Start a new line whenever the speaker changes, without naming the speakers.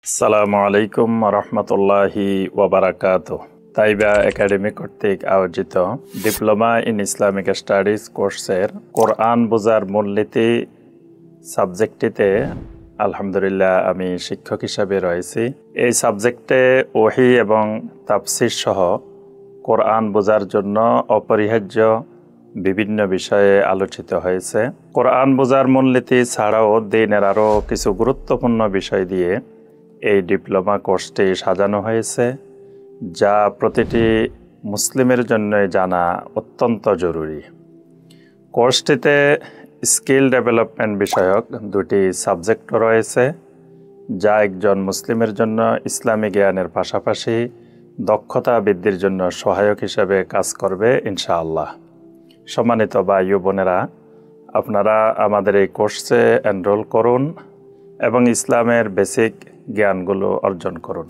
আসসালামু আলাইকুম রহমতুল্লাহি ওয়াবারাকাতুহু। তাইবা একাডেমি কর্তৃক আয়োজিত ডিপ্লোমা ইন ইসলামিক স্টাডিজ কোর্সের কোরআন বোঝার মূলনীতি সাবজেক্টটিতে আলহামদুলিল্লাহ আমি শিক্ষক হিসাবে রয়েছি। এই সাবজেক্টে ওহী এবং তাফসীর সহ কোরআন বোঝার জন্য অপরিহার্য বিভিন্ন বিষয়ে আলোচিত হয়েছে। কোরআন বোঝার মূলনীতি ছাড়াও দ্বীনের আরও কিছু গুরুত্বপূর্ণ বিষয় দিয়ে এই ডিপ্লোমা কোর্সটি সাজানো হয়েছে, যা প্রতিটি মুসলিমের জন্য জানা অত্যন্ত জরুরি। কোর্সটিতে স্কিল ডেভেলপমেন্ট বিষয়ক দুটি সাবজেক্ট রয়েছে, যা একজন মুসলিমের জন্য ইসলামী জ্ঞানের পাশাপাশি দক্ষতা বৃদ্ধির জন্য সহায়ক হিসেবে কাজ করবে ইনশাআল্লাহ। সম্মানিত ভাই ও বোনেরা, আপনারা আমাদের এই কোর্সে এনরোল করুন এবং ইসলামের বেসিক জ্ঞানগুলো অর্জন করুন।